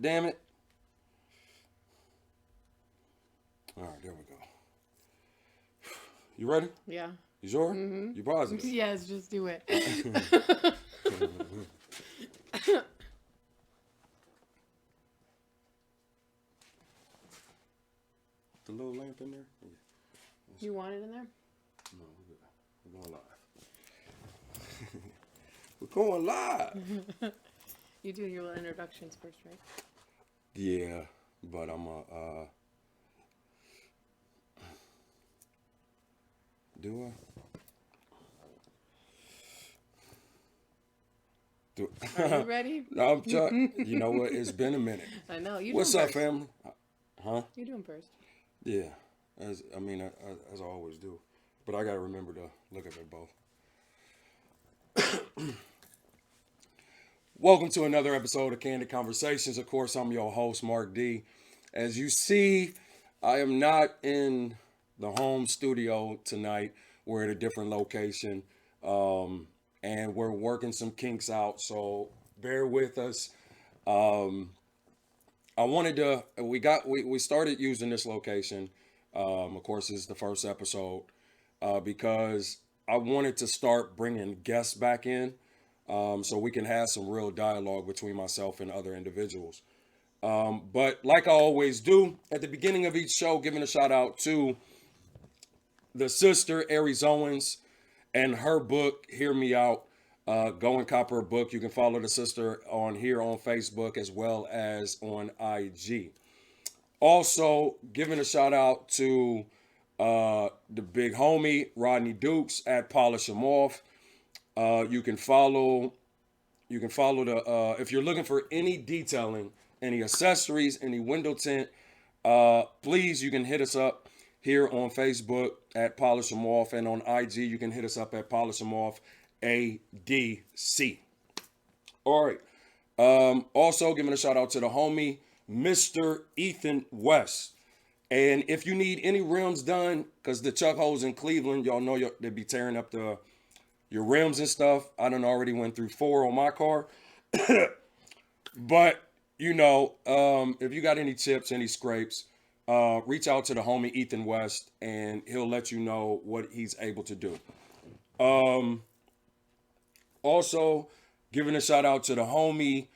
Damn it. All right, there we go. You ready? Yeah. You sure? You positive? Yes, just do it. The little lamp in there? Yeah. You want it in there? No, we're going live. We're going live. You do your little introductions first, right? Yeah, but I'm do I? Are you ready? No, I'm trying. You know what? It's been a minute. I know. You What's doing up, first. family? Huh? You doing first. Yeah, as I always do, but I gotta remember to look at them both. Welcome to another episode of Candid Conversations. Of course, I'm your host, Mark D. As you see, I am not in the home studio tonight. We're at a different location, and we're working some kinks out. So bear with us. I wanted to. We started using this location. Of course, this is the first episode because I wanted to start bringing guests back in, so we can have some real dialogue between myself and other individuals. But like I always do at the beginning of each show, giving a shout out to the sister Aries Owens and her book, Hear Me Out. Go and cop her book. You can follow the sister on here on Facebook as well as on IG. Also, giving a shout out to the big homie Rodney Dukes at Polish 'em Off. You can follow the if you're looking for any detailing, any accessories, any window tint, please you can hit us up here on Facebook at Polish 'em Off, and on IG you can hit us up at Polish 'em Off ADC. All right. Also giving a shout out to the homie Mr. Ethan West. And if you need any rims done, because the Chuck holes in Cleveland, y'all know they be tearing up your rims and stuff. I done already went through 4 on my car. But, if you got any chips, any scrapes, reach out to the homie Ethan West, and he'll let you know what he's able to do. Also, giving a shout out to the homie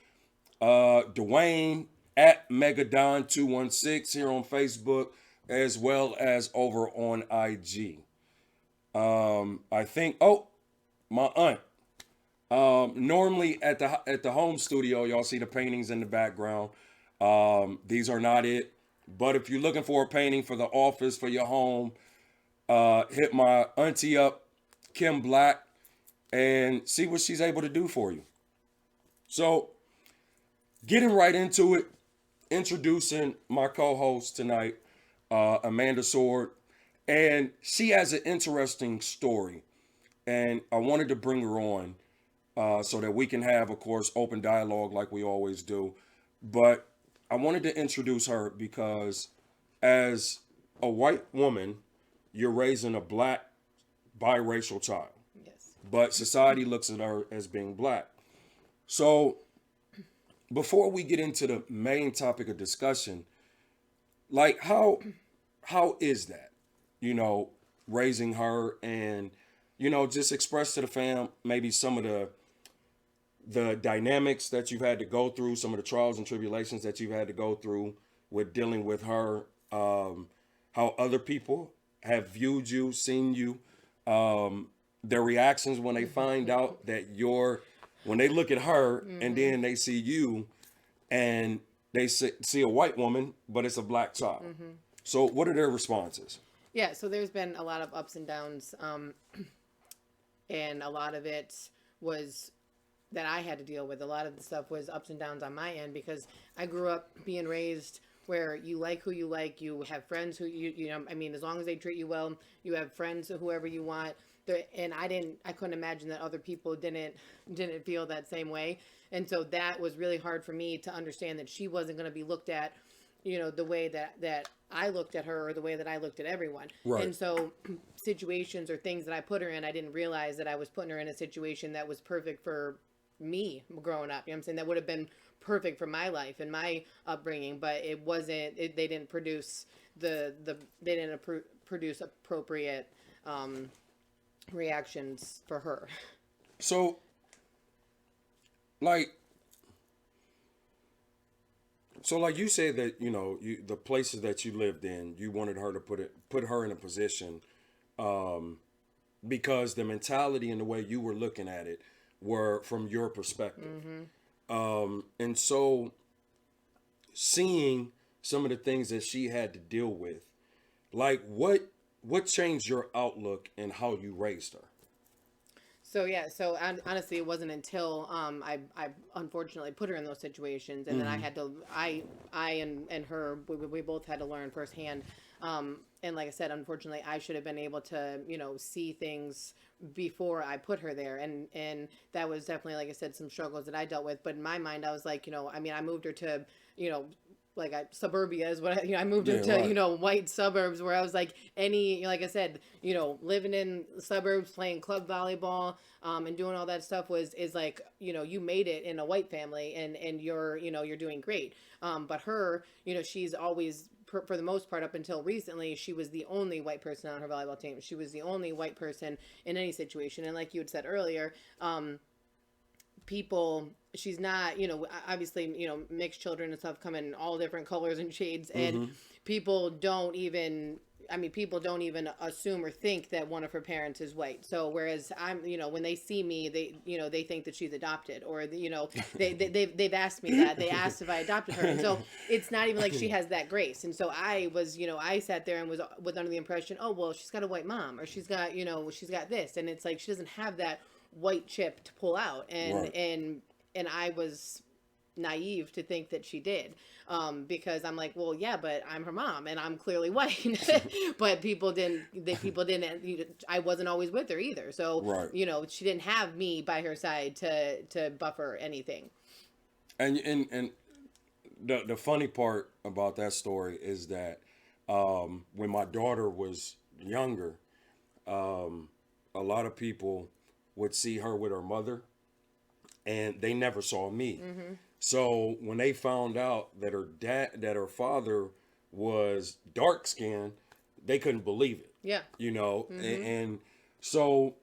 Dwayne at Megadon216 here on Facebook, as well as over on IG. I think, my aunt. Normally at the home studio, y'all see the paintings in the background. These are not it. But if you're looking for a painting for the office, for your home, hit my auntie up, Kim Black, and see what she's able to do for you. So, getting right into it, introducing my co-host tonight, Amanda Sword, and she has an interesting story, and I wanted to bring her on so that we can have, of course, open dialogue like we always do. But I wanted to introduce her because as a white woman, you're raising a black biracial child. Yes. But society looks at her as being black. So before we get into the main topic of discussion, like how is that? Raising her and just express to the fam maybe some of the dynamics that you've had to go through, some of the trials and tribulations that you've had to go through with dealing with her, how other people have viewed you, seen you, their reactions when they find out that when they look at her and then they see you and they see a white woman, but it's a black child. So what are their responses? Yeah, so there's been a lot of ups and downs, and a lot of it was that I had to deal with. A lot of the stuff was ups and downs on my end because I grew up being raised where you like who you like, you have friends who as long as they treat you well, you have friends whoever you want. And I couldn't imagine that other people didn't feel that same way. And so that was really hard for me to understand that she wasn't going to be looked at, the way that I looked at her or the way that I looked at everyone. Right. And so situations or things that I put her in, I didn't realize that I was putting her in a situation that was perfect for me growing up. You know what I'm saying? That would have been perfect for my life and my upbringing, but it wasn't. They didn't produce they didn't produce appropriate reactions for her. So, like, like you said that the places that you lived in, you wanted her to put her in a position, because the mentality and the way you were looking at it were from your perspective. And so seeing some of the things that she had to deal with, like what changed your outlook and how you raised her? So yeah, so honestly, it wasn't until I unfortunately put her in those situations, and then I had to I and her we both had to learn firsthand. And like I said, unfortunately, I should have been able to see things before I put her there, and that was definitely, like I said, some struggles that I dealt with. But in my mind, I was like, I mean, I moved her to like suburbia is what I moved Yeah, into right. white suburbs where I was like any like I said living in suburbs playing club volleyball and doing all that stuff is like you made it in a white family and you're doing great, but her she's always for the most part up until recently she was the only white person on her volleyball team. She was the only white person in any situation, and like you had said earlier, people she's not obviously mixed children and stuff come in all different colors and shades, and Mm-hmm. people don't even people don't even assume or think that one of her parents is white. So whereas I'm when they see me they think that she's adopted, or they've asked me that, they asked if I adopted her, and so it's not even like she has that grace. And so I was I sat there and was under the impression, oh well, she's got a white mom, or she's got she's got this, and it's like she doesn't have that white chip to pull out, Right. and I was naive to think that she did, because I'm like, well, yeah, but I'm her mom and I'm clearly white. But people didn't I wasn't always with her either, so Right. she didn't have me by her side to buffer anything. And the funny part about that story is that, when my daughter was younger, a lot of people would see her with her mother, and they never saw me. Mm-hmm. So when they found out that her father was dark skinned, they couldn't believe it. Yeah. And, Mm-hmm. so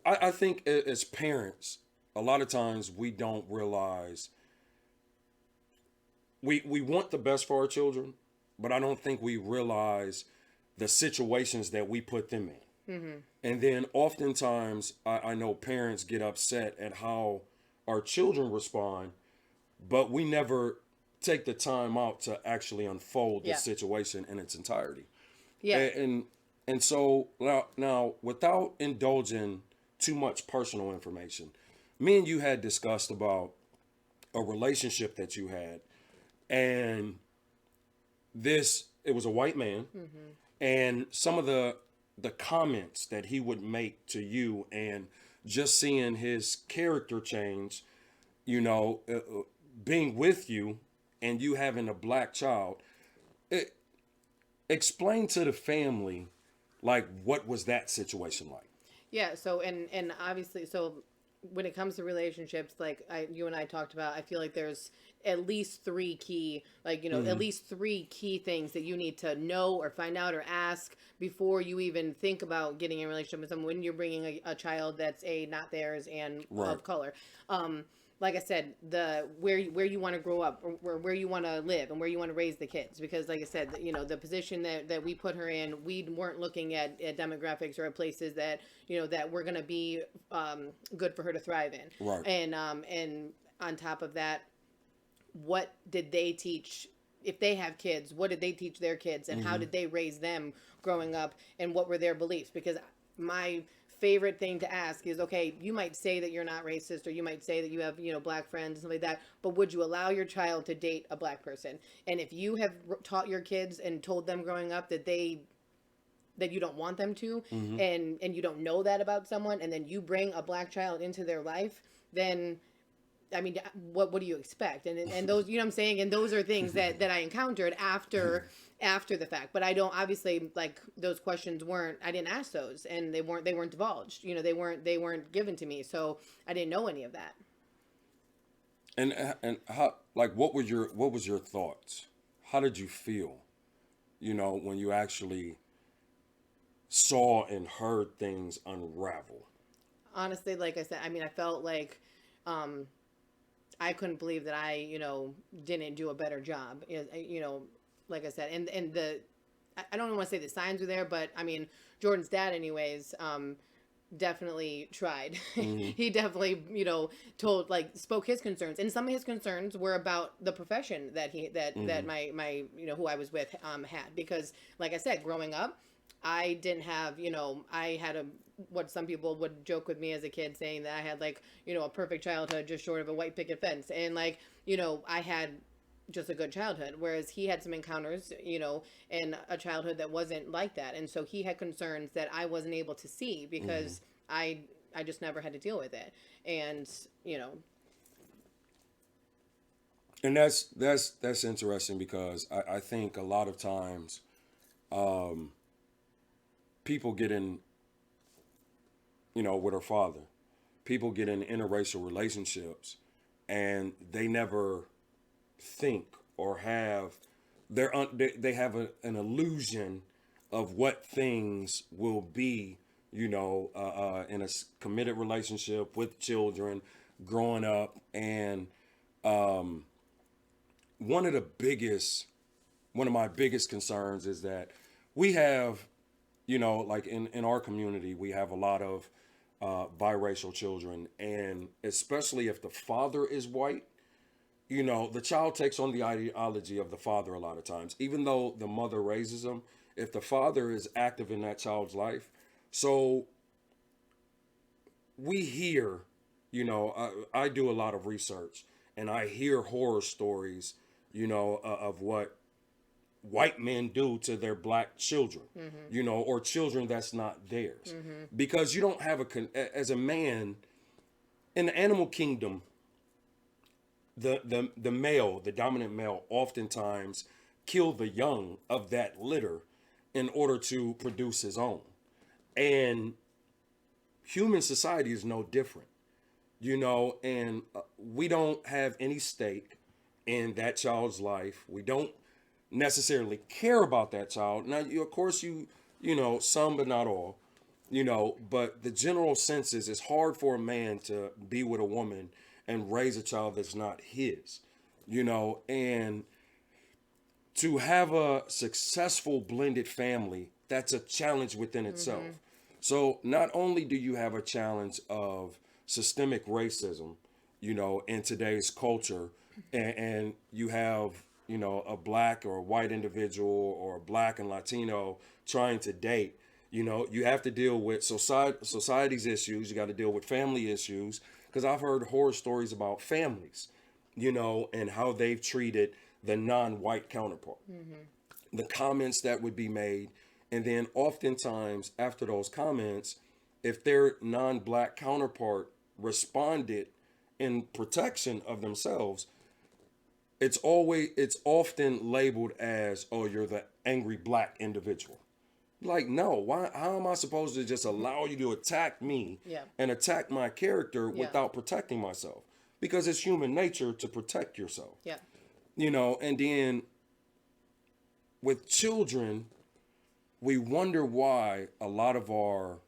I think as parents, a lot of times we don't realize we want the best for our children, but I don't think we realize the situations that we put them in. Mm-hmm. And then oftentimes I know parents get upset at how our children respond, but we never take the time out to actually unfold the Yeah. situation in its entirety. Yeah. And so now, without indulging too much personal information, me and you had discussed about a relationship that you had, and it was a white man, Mm-hmm. and some of the comments that he would make to you, and just seeing his character change, you know, being with you, and you having a black child. It, Explain to the family, like, what was that situation like? Yeah, so and obviously, so when it comes to relationships, like you and I talked about, I feel like there's at least three key, like at Mm-hmm. least three key things that you need to know or find out or ask before you even think about getting in a relationship with someone when you're bringing a child that's not theirs and Right. of color. Like I said, the where you want to grow up, or where you want to live, and where you want to raise the kids. Because, like I said, the position that we put her in, we weren't looking at demographics or at places that that were going to be good for her to thrive in. Right. And on top of that, what did they teach? If they have kids, what did they teach their kids, and how Mm-hmm. did they raise them growing up, and what were their beliefs? Because my favorite thing to ask is, okay, you might say that you're not racist, or you might say that you have black friends and stuff like that, but would you allow your child to date a black person? And if you have taught your kids and told them growing up that you don't want them to, Mm-hmm. and you don't know that about someone, and then you bring a black child into their life, then I mean, what do you expect? And those, what I'm saying, and those are things that I encountered after the fact. But I don't, obviously, like, those questions weren't, I didn't ask those, and they weren't divulged. They weren't given to me, so I didn't know any of that. And how, like, what was your thoughts? How did you feel? When you actually saw and heard things unravel. Honestly, like I said, I mean, I felt like um, I couldn't believe that I, didn't do a better job. Like I said, and I don't want to say the signs were there, but I mean, Jordan's dad, anyways, definitely tried. Hmm. He definitely, told, like, spoke his concerns, and some of his concerns were about the profession that Hmm. my who I was with had, because, like I said, growing up, I didn't have, I had a what some people would joke with me as a kid, saying that I had, like, a perfect childhood just short of a white picket fence, and, like, I had just a good childhood, whereas he had some encounters, in a childhood that wasn't like that, and so he had concerns that I wasn't able to see Hmm. because I I just never had to deal with it, and And that's interesting because I think a lot of times um, people get in, with her father, people get in interracial relationships, and they never think or have they have an illusion of what things will be, in a committed relationship with children, growing up, and um, one of the biggest one of my biggest concerns is that we have, like in our community, we have a lot of biracial children, and especially if the father is white, the child takes on the ideology of the father a lot of times, even though the mother raises them. If the father is active in that child's life, so we hear, I do a lot of research, and I hear horror stories, of what white men do to their black children, mm-hmm, or children that's not theirs, mm-hmm, because you don't have as a man in the animal kingdom. The male, the dominant male, oftentimes kill the young of that litter in order to produce his own. And human society is no different, and we don't have any stake in that child's life. We don't necessarily care about that child. Now, of course, some but not all, but the general sense is it's hard for a man to be with a woman and raise a child that's not his, and to have a successful blended family, that's a challenge within mm-hmm, itself. So not only do you have a challenge of systemic racism, in today's culture, and you have, a black or a white individual or a black and Latino trying to date, you have to deal with society's issues. You got to deal with family issues, because I've heard horror stories about families, and how they've treated the non-white counterpart, mm-hmm. the comments that would be made, and then oftentimes after those comments, if their non-black counterpart responded in protection of themselves, it's often labeled as, oh, you're the angry black individual. Like, no, why? How am I supposed to just allow you to attack me Yeah, and attack my character yeah, without protecting myself? Because it's human nature to protect yourself, yeah. and then with children, we wonder why a lot of our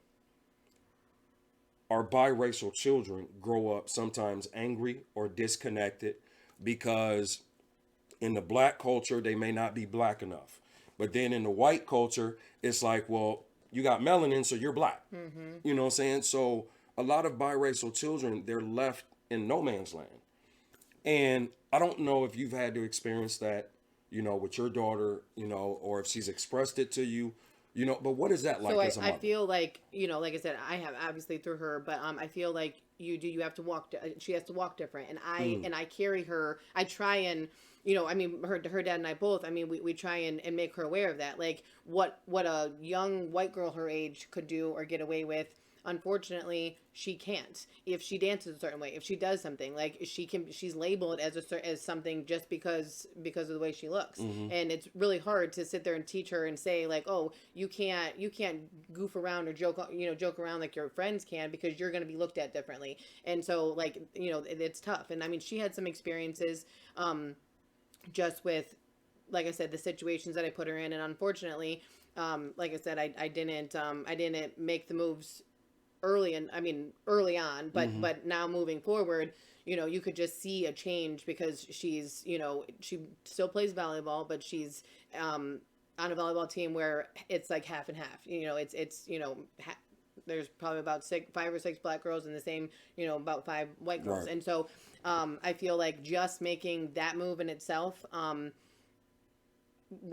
biracial children grow up sometimes angry or disconnected, because in the black culture they may not be black enough, but then in the white culture it's like, well, you got melanin, so you're black. Mm-hmm. You know what I'm saying? So a lot of biracial children, they're left in no man's land. And I don't know if you've had to experience that, with your daughter, or if she's expressed it to you, but what is that So like I, as a I mother? feel like, like I said, I have obviously through her, but I feel like you have to walk, she has to walk different, and I Mm, and I carry her. I try and, I mean, her dad and I both, I mean, we try and make her aware of that, like what a young white girl her age could do or get away with, unfortunately she can't. If she dances a certain way, if she does something, like she's labeled as as something just because of the way she looks. Mm-hmm. And it's really hard to sit there and teach her and say like, oh, you can't goof around or joke around like your friends can, because you're going to be looked at differently. And so like, it's tough. And I mean, she had some experiences just with, like I said, the situations that I put her in. And unfortunately, like I said, I didn't make the moves early, and I mean early on, but Mm-hmm. now moving forward, you could just see a change, because she still plays volleyball, but she's on a volleyball team where it's like half and half. There's probably about 5 or 6 black girls, and the same, about 5 white girls. Right. And so I feel like just making that move in itself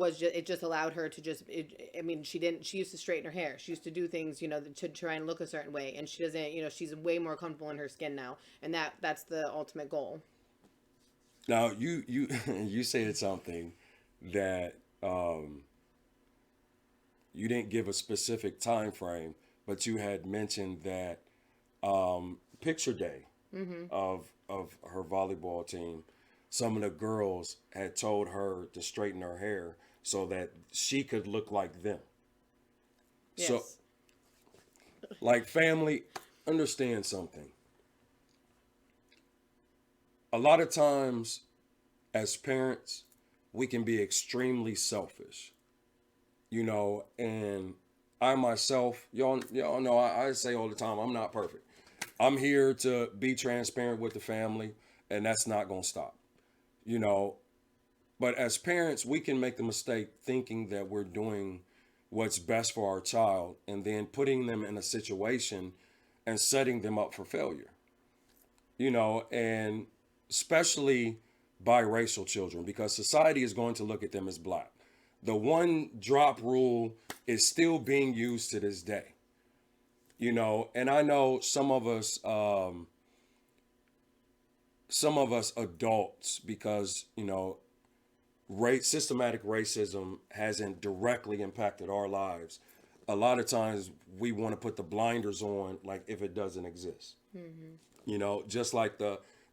it just allowed her to I mean, she used to straighten her hair, she used to do things, to try and look a certain way, and she doesn't, she's way more comfortable in her skin now, and that's the ultimate goal. Now you you said something that you didn't give a specific time frame, but you had mentioned that picture day of her volleyball team, some of the girls had told her to straighten her hair so that she could look like them. So, Yes. like, family, understand something. A lot of times, as parents, we can be extremely selfish, and I myself, y'all know, I say all the time, I'm not perfect. I'm here to be transparent with the family, and that's not going to stop, you know. But as parents, we can make the mistake thinking that we're doing what's best for our child and then putting them in a situation and setting them up for failure, and especially biracial children, because society is going to look at them as black. The one drop rule is still being used to this day, and I know some of us adults, because systematic racism hasn't directly impacted our lives. A lot of times we want to put the blinders on, like if it doesn't exist. Just like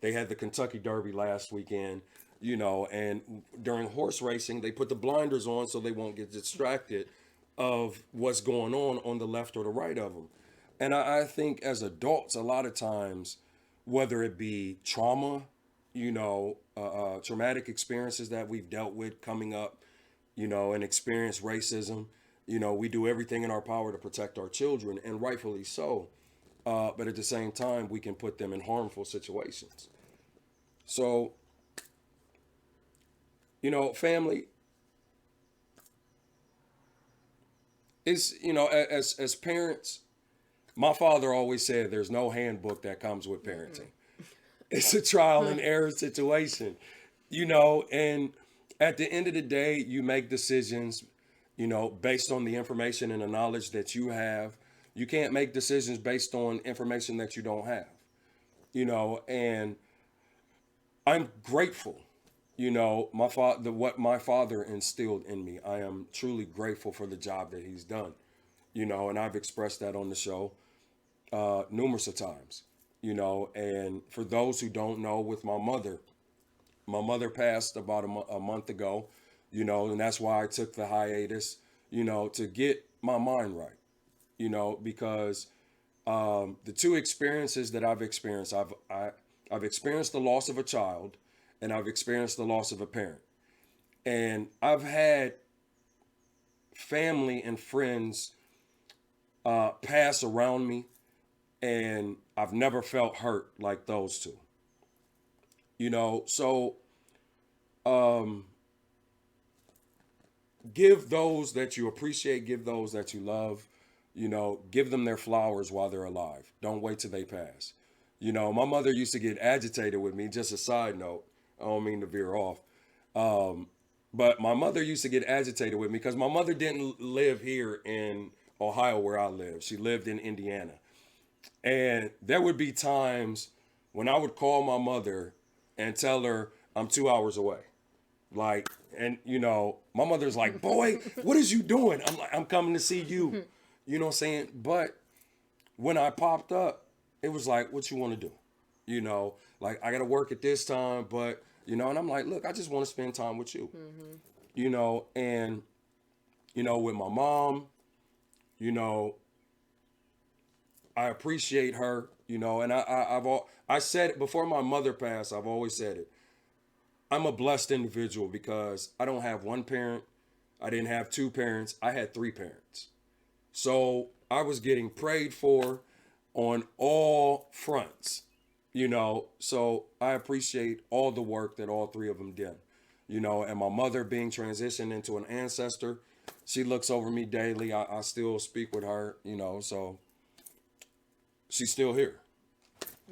they had the Kentucky Derby last weekend, and during horse racing they put the blinders on so they won't get distracted of what's going on the left or the right of them. And I think as adults, a lot of times, whether it be trauma, traumatic experiences that we've dealt with coming up, and experience racism, we do everything in our power to protect our children, and rightfully so. But at the same time, we can put them in harmful situations. So, family is, as parents, my father always said there's no handbook that comes with parenting. It's a trial and error situation, and at the end of the day, you make decisions, based on the information and the knowledge that you have. You can't make decisions based on information that you don't have, and I'm grateful, my father, what my father instilled in me. I am truly grateful for the job that he's done, and I've expressed that on the show numerous of times, and for those who don't know, with my mother passed about a month ago, and that's why I took the hiatus, to get my mind right, because the two experiences that I've experienced, I've experienced the loss of a child, and I've experienced the loss of a parent, and I've had family and friends pass around me, and I've never felt hurt like those two. So um, give those that you appreciate, give those that you love, give them their flowers while they're alive. Don't wait till they pass. My mother used to get agitated with me. Just a side note, I don't mean to veer off. Um, but my mother used to get agitated with me because my mother didn't live here in Ohio where I live. She lived in Indiana. And there would be times when I would call my mother and tell her I'm 2 hours away. Like, and my mother's like, boy, what is you doing? I'm like, I'm coming to see you. You know what I'm saying? But when I popped up, it was like, what you want to do? You know, like I got to work at this time, but you know, and I'm like, look, I just want to spend time with you. Mm-hmm. You know, and you know, with my mom, you know, I appreciate her. You know, and I said it before my mother passed. I've always said it. I'm a blessed individual because I don't have one parent. I didn't have two parents. I had three parents. So I was getting prayed for on all fronts, you know. So I appreciate all the work that all three of them did, you know. And my mother being transitioned into an ancestor, she looks over me daily. I still speak with her, you know. So she's still here.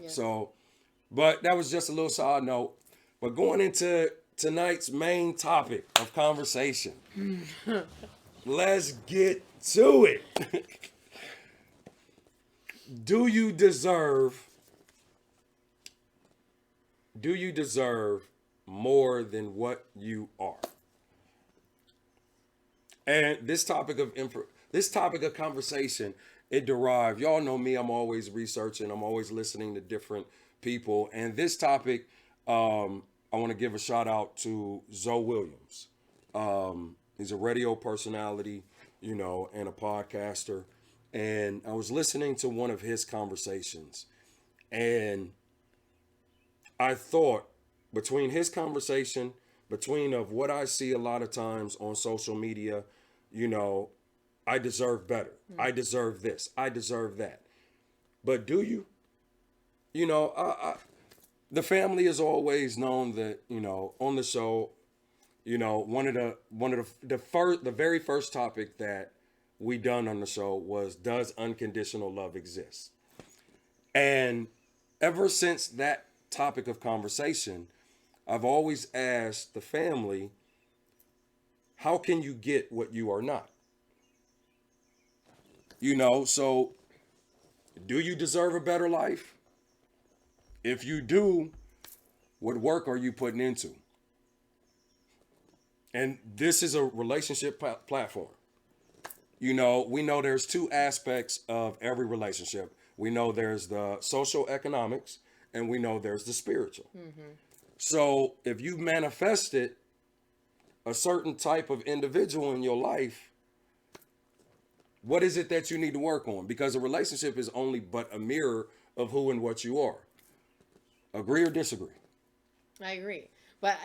Yes. So, but that was just a little side note. But going into tonight's main topic of conversation, let's get to it. Do you deserve more than what you are? And this topic of conversation, it derived. Y'all know me. I'm always researching. I'm always listening to different people. And this topic, I want to give a shout out to Zoe Williams. He's a radio personality, you know, and a podcaster. And I was listening to one of his conversations, and I thought between his conversation, between of what I see a lot of times on social media, you know, I deserve better. I deserve this. I deserve that. But do you? You know, the family has always known that, you know, on the show, you know, the very first topic that we done on the show was, does unconditional love exist? And ever since that topic of conversation, I've always asked the family, how can you get what you are not? You know, so do you deserve a better life? If you do, what work are you putting into? And this is a relationship platform. You know, we know there's two aspects of every relationship. We know there's the social economics, and we know there's the spiritual. Mm-hmm. So if you manifested a certain type of individual in your life, what is it that you need to work on? Because a relationship is only but a mirror of who and what you are. Agree or disagree? I agree. But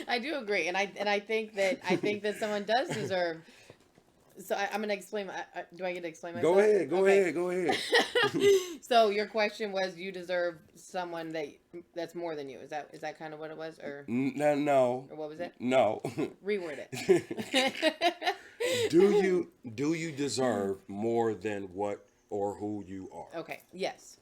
I do agree, and I think that someone does deserve. So I'm gonna explain. Do I get to explain myself? Go ahead. Okay. Go ahead. So your question was, you deserve someone that's more than you. Is that kind of what it was, or No. or what was it? No. Reword it. Do you deserve more than what or who you are? Okay. Yes,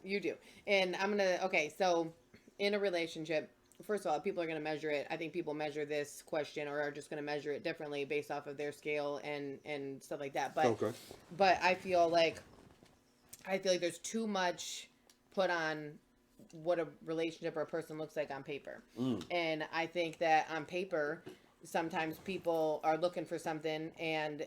you do. And okay. So in a relationship, first of all, people are going to measure it. I think people measure this question, or are just going to measure it differently based off of their scale and stuff like that. But Okay. but I feel like there's too much put on what a relationship or a person looks like on paper. And I think that on paper, sometimes people are looking for something, and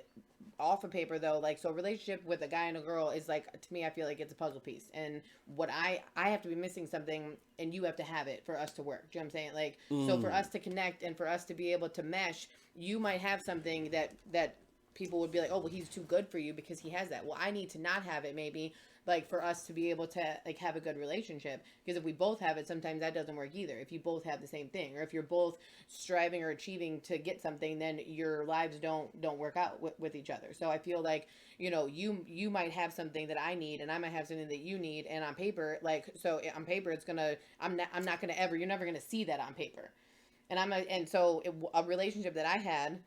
off of paper though, like, so a relationship with a guy and a girl is like, to me, I feel like it's a puzzle piece, and what I have to be missing something, and you have to have it for us to work. Do you know what I'm saying? Like, so for us to connect and for us to be able to mesh, you might have something that people would be like, oh, well, he's too good for you because he has that. Well, I need to not have it, maybe, like, for us to be able to, like, have a good relationship. Because if we both have it, sometimes that doesn't work either. If you both have the same thing, or if you're both striving or achieving to get something, then your lives don't work out with each other. So I feel like, you know, you might have something that I need, and I might have something that you need, and on paper, like, so on paper, it's gonna, I'm not gonna ever, you're never gonna see that on paper. And so a relationship that I had,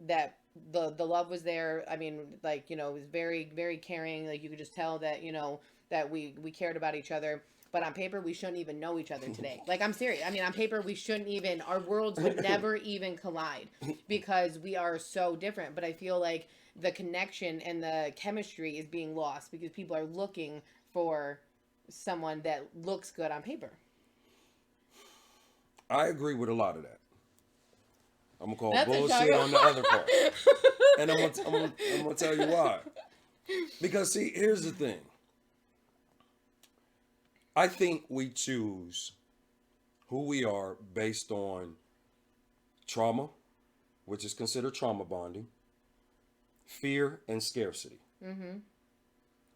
that the love was there. I mean, like, you know, it was very, very caring. Like, you could just tell that, you know, that we cared about each other. But on paper, we shouldn't even know each other today. Like, I'm serious. I mean, on paper, we shouldn't even, our worlds would never even collide, because we are so different. But I feel like the connection and the chemistry is being lost because people are looking for someone that looks good on paper. I agree with a lot of that. I'm gonna call That's a bullshit shocker. on the other part, and I'm gonna tell you why. Because see, here's the thing. I think we choose who we are based on trauma, which is considered trauma bonding, fear, and scarcity. Mm-hmm.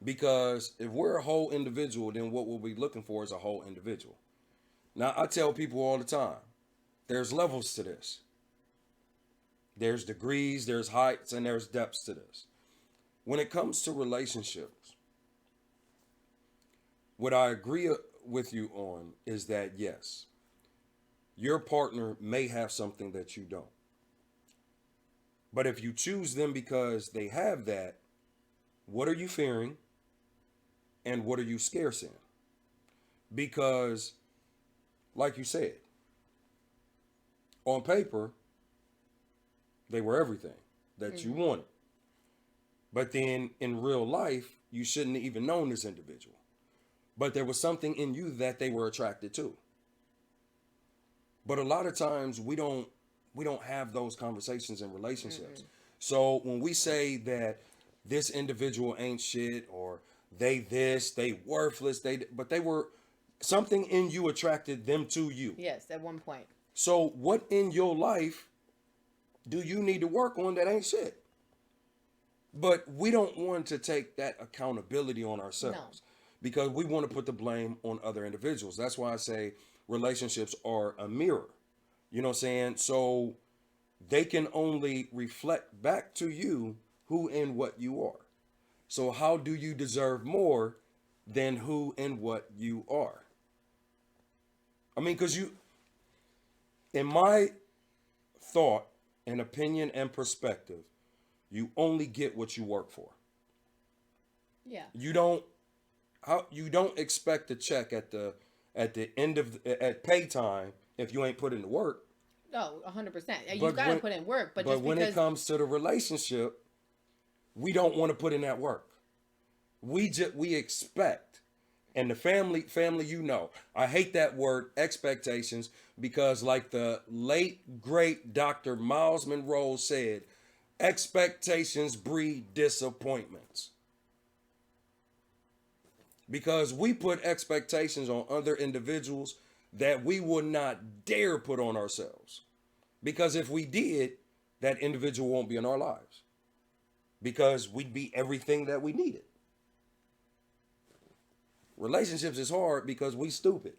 Because if we're a whole individual, then what we'll be looking for is a whole individual. Now, I tell people all the time, there's levels to this. There's degrees, there's heights, and there's depths to this. When it comes to relationships, what I agree with you on is that yes, your partner may have something that you don't. But if you choose them because they have that, what are you fearing and what are you scarce in? Because, like you said, on paper, they were everything that you Mm-hmm. wanted. But then in real life, you shouldn't have even known this individual. But there was something in you that they were attracted to. But a lot of times we don't have those conversations in relationships. Mm-mm. So when we say that this individual ain't shit or they this, they worthless, but they were something in you attracted them to you. Yes, at one point. So what in your life do you need to work on that ain't shit? But we don't want to take that accountability on No. ourselves because we want to put the blame on other individuals. That's why I say relationships are a mirror. You know what I'm saying? So they can only reflect back to you who and what you are. So how do you deserve more than who and what you are? I mean, because in my thought and opinion and perspective, you only get what you work for. Yeah. You don't expect a check at the end of at pay time if you ain't put in the work. No, 100%. You But got to when put in work, but but just when it because. comes to the relationship, we don't want to put in that work. We expect. And the family, I hate that word expectations because like the late great Dr. Miles Monroe said, expectations breed disappointments. Because we put expectations on other individuals that we would not dare put on ourselves. Because if we did, that individual won't be in our lives. Because we'd be everything that we needed. Relationships is hard because we stupid.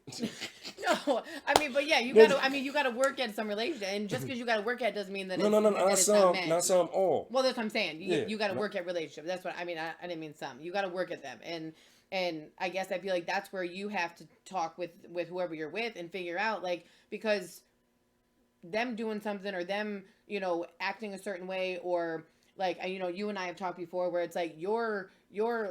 No, I mean, but yeah, you No, got to. I mean, you got to work at some relationship, and just because you got to work at doesn't mean that no, it's no, that not it's not some, meant. not some, all. Well, that's what I'm saying. You, Yeah, you got to no. work at relationships. That's what I mean. I didn't mean some. You got to work at them, and I guess I feel like that's where you have to talk with whoever you're with and figure out like because them doing something or them acting a certain way or like you and I have talked before where it's like your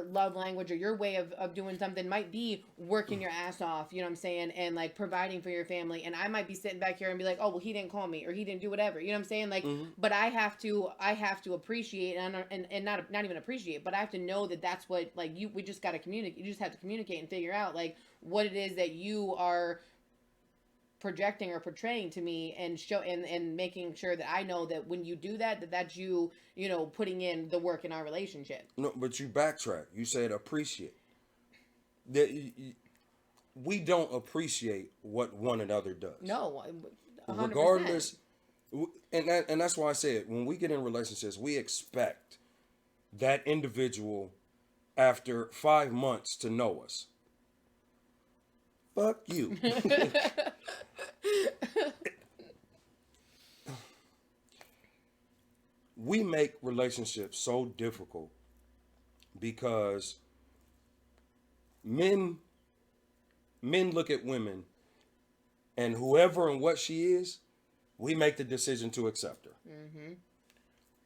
love language or your way of doing something might be working your ass off, you know what I'm saying, and like providing for your family, and I might be sitting back here and be like, oh well, he didn't call me or he didn't do whatever, you know what I'm saying, like, Mhm. but I have to appreciate and not even appreciate, but I have to know that that's what like we just got to communicate, you just have to communicate and figure out like what it is that you are projecting or portraying to me and show and making sure that I know that when you do that's you putting in the work in our relationship. No, but you backtrack. You said appreciate. We don't appreciate what one another does. No, 100%. Regardless, and that's why I said when we get in relationships, we expect that individual after 5 months to know us. Fuck you. We make relationships so difficult because men men look at women and whoever and what she is, we make the decision to accept her. Mm-hmm.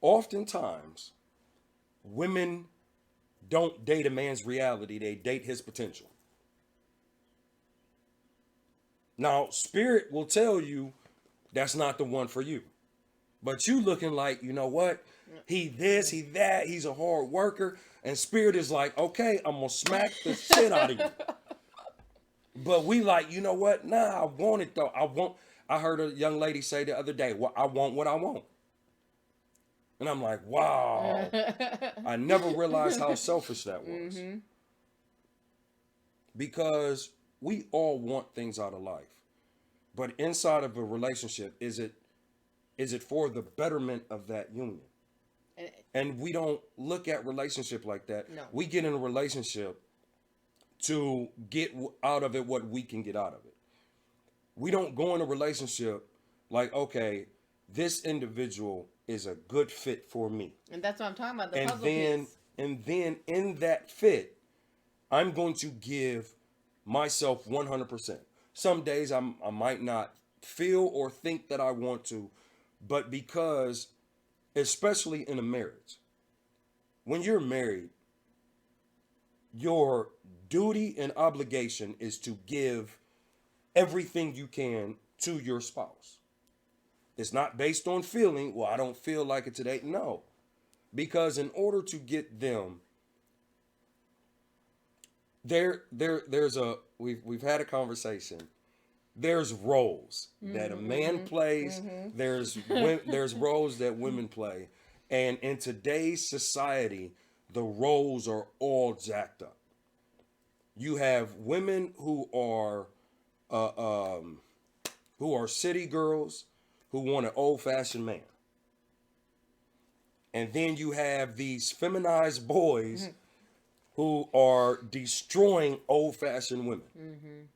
Oftentimes, women don't date a man's reality, they date his potential. Now, spirit will tell you that's not the one for you. But you looking like, you know what? He this, he that, he's a hard worker. And spirit is like, okay, I'm gonna smack the shit out of you. But we like, you know what? Nah, I want it though. I heard a young lady say the other day, well, I want what I want. And I'm like, wow, I never realized how selfish that was. Mm-hmm. Because we all want things out of life. But inside of a relationship, is it for the betterment of that union? And we don't look at relationship like that. No. We get in a relationship to get out of it what we can get out of it. We don't go in a relationship like, okay, this individual is a good fit for me. And that's what I'm talking about, the And puzzle then piece. and then in that fit, I'm going to give myself 100%. Some days I might not feel or think that I want to, but because, especially in a marriage, when you're married, your duty and obligation is to give everything you can to your spouse. It's not based on feeling, well, I don't feel like it today. No. Because in order to get them, we've had a conversation. There's roles that a man plays. There's roles that women play, and in today's society, the roles are all jacked up. You have women who are city girls who want an old-fashioned man, and then you have these feminized boys who are destroying old-fashioned women.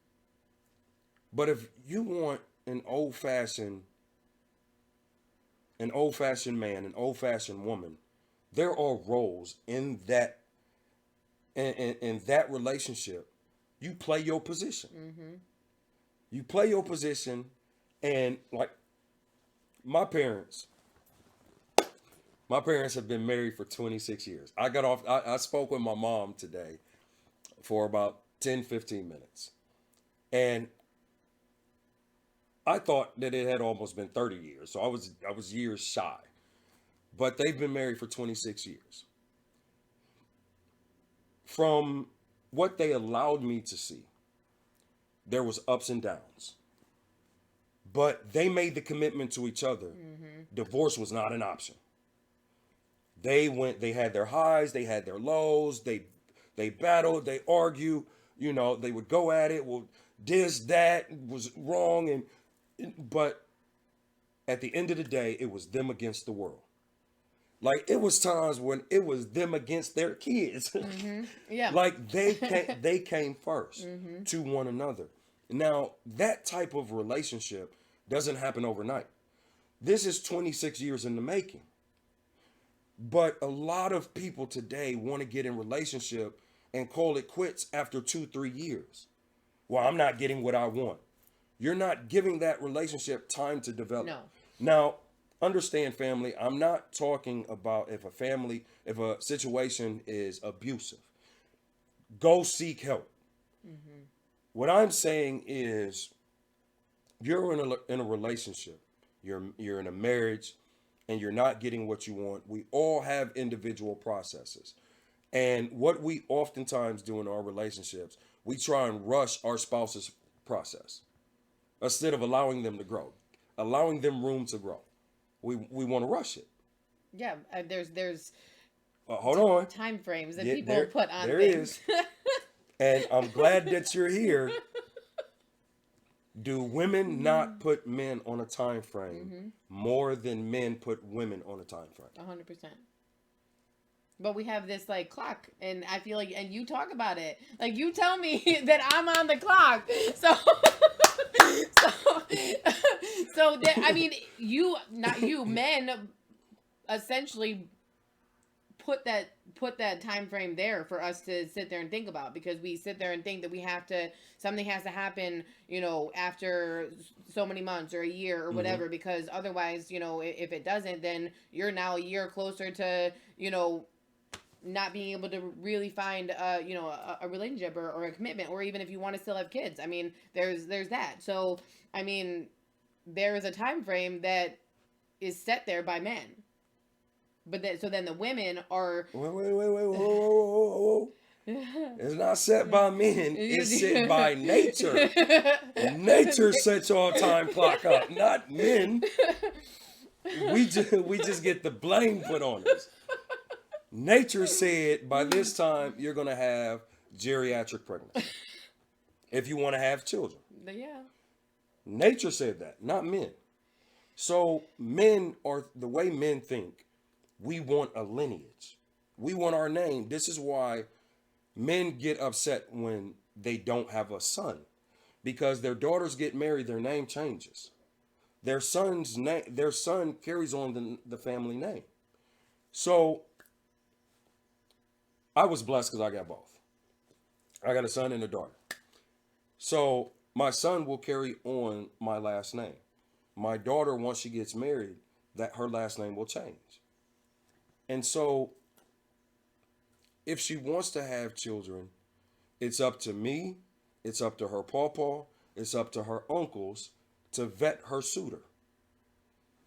But if you want an old-fashioned man, an old-fashioned woman, there are roles in that in that relationship. You play your position. You play your position, and like my parents have been married for 26 years. I spoke with my mom today for about 10-15 minutes. And I thought that it had almost been 30 years. So I was years shy. But they've been married for 26 years. From what they allowed me to see, there was ups and downs. But they made the commitment to each other. Divorce was not an option. They had their highs, they had their lows, they battled, they argued, they would go at it, well, that was wrong, but at the end of the day, it was them against the world. Like, it was times when it was them against their kids. Yeah. Like, they came first to one another. Now, that type of relationship doesn't happen overnight. This is 26 years in the making. But a lot of people today want to get in relationship and call it quits after 2-3 years. Well, I'm not getting what I want. You're not giving that relationship time to develop. No. Now, understand, family, I'm not talking about if a situation is abusive. Go seek help. What I'm saying is, you're in a relationship, you're in a marriage, and you're not getting what you want. We all have individual processes. And what we oftentimes do in our relationships, we try and rush our spouse's process instead of allowing them to grow, allowing them room to grow. We want to rush it. Yeah, there's Hold on. time frames that Yeah, people put on there things. is. And I'm glad that you're here. Do women not put men on a time frame more than men put women on a time frame? 100%. But we have this like clock, and I feel like, and you talk about it, like you tell me that I'm on the clock. So, I mean, not you, men, essentially put that time frame there for us to sit there and think about, because we sit there and think that something has to happen, after so many months or a year or whatever, because otherwise, if it doesn't, then you're now a year closer to, not being able to really find, a relationship or a commitment, or even if you want to still have kids. I mean, there's that. So, I mean, there is a time frame that is set there by men. But then the women are... Wait, whoa. It's not set by men. It's set by nature. Nature sets your time clock up, not men. we just get the blame put on us. Nature said by this time you're gonna have geriatric pregnancy if you want to have children. Yeah. Nature said that, not men. So men are the way men think. We want a lineage. We want our name. This is why men get upset when they don't have a son, because their daughters get married, their name changes. Their son carries on the family name. So I was blessed because I got both. I got a son and a daughter. So my son will carry on my last name. My daughter, once she gets married, that her last name will change. And so if she wants to have children, it's up to me, it's up to her pawpaw, it's up to her uncles to vet her suitor.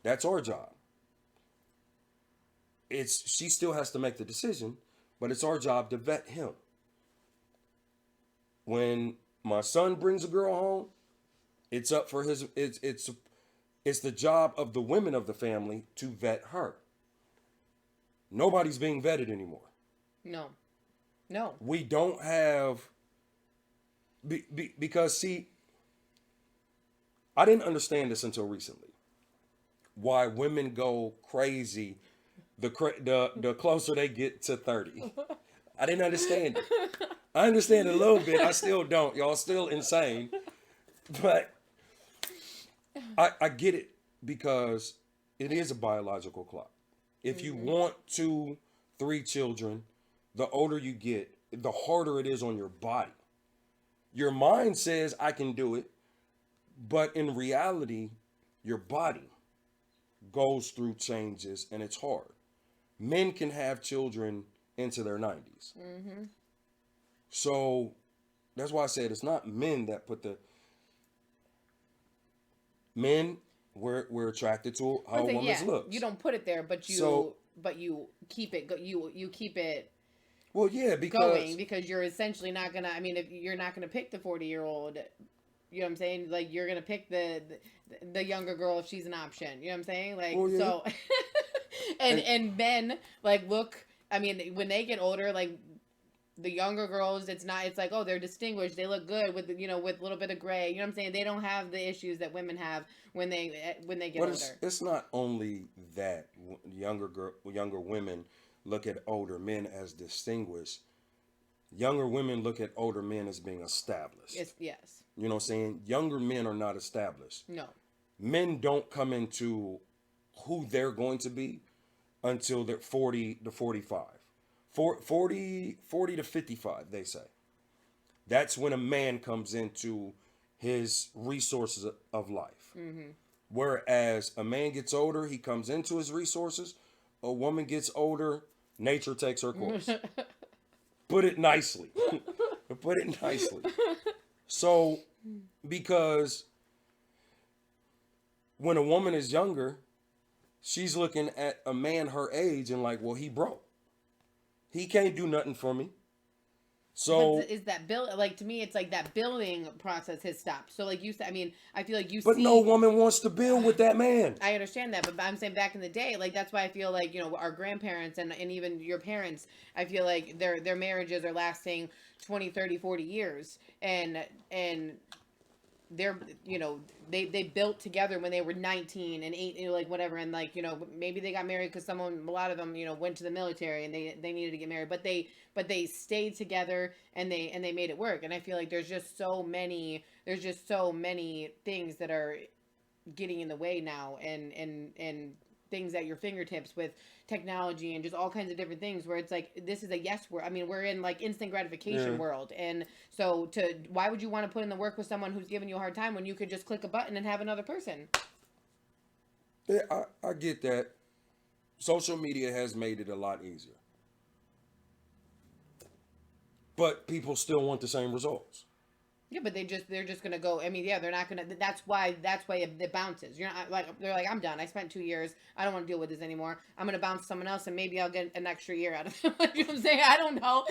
That's our job. She still has to make the decision, but it's our job to vet him. When my son brings a girl home, it's up for his it's the job of the women of the family to vet her. Nobody's being vetted anymore. No. No. We don't have because see, I didn't understand this until recently. Why women go crazy the closer they get to 30. I didn't understand it. I understand it a little bit. I still don't. Y'all still insane. But I get it because it is a biological clock. If you want 2, 3 children, the older you get, the harder it is on your body. Your mind says, I can do it. But in reality, your body goes through changes and it's hard. Men can have children into their 90s. Mm-hmm. So that's why I said it's not men that put the... Men, we're attracted to how a woman's looks. You don't put it there, but you keep it. You keep it. Well, yeah, because you're essentially not gonna. I mean, if you're not gonna pick the 40-year-old, you know what I'm saying? Like you're gonna pick the younger girl if she's an option. You know what I'm saying? Like well, yeah. So, and men like look. I mean, when they get older, like the younger girls, it's like, oh, they're distinguished. They look good with with a little bit of gray. You know what I'm saying? They don't have the issues that women have when they get older. It's not only that younger women look at older men as distinguished. Younger women look at older men as being established. Yes. You know what I'm saying? Younger men are not established. No. Men don't come into who they're going to be until they're 40 to 45. 40 to 55, they say. That's when a man comes into his resources of life. Mm-hmm. Whereas a man gets older, he comes into his resources. A woman gets older, nature takes her course. Put it nicely. Put it nicely. So, because when a woman is younger, she's looking at a man her age and like, well, he broke. He can't do nothing for me. So but is that build like to me? It's like that building process has stopped. So like you said, I mean, I feel like But no woman wants to build with that man. I understand that, but I'm saying back in the day, like that's why I feel like our grandparents and even your parents, I feel like their marriages are lasting 20, 30, 40 years, and they're they built together when they were 19 and 8, like whatever, and like maybe they got married because a lot of them went to the military and they needed to get married, but they stayed together and they made it work. And I feel like there's just so many things that are getting in the way now, and things at your fingertips with technology and just all kinds of different things where it's like this is a yes word. I mean, we're in like instant gratification world, and so why would you want to put in the work with someone who's giving you a hard time when you could just click a button and have another person? Yeah, I get that. Social media has made it a lot easier, but people still want the same results. Yeah, but they're just gonna go. I mean, yeah, they're not gonna. That's why it bounces. You're not like they're like, I'm done. I spent 2 years. I don't want to deal with this anymore. I'm gonna bounce someone else, and maybe I'll get an extra year out of them. You know what I'm saying? I don't know.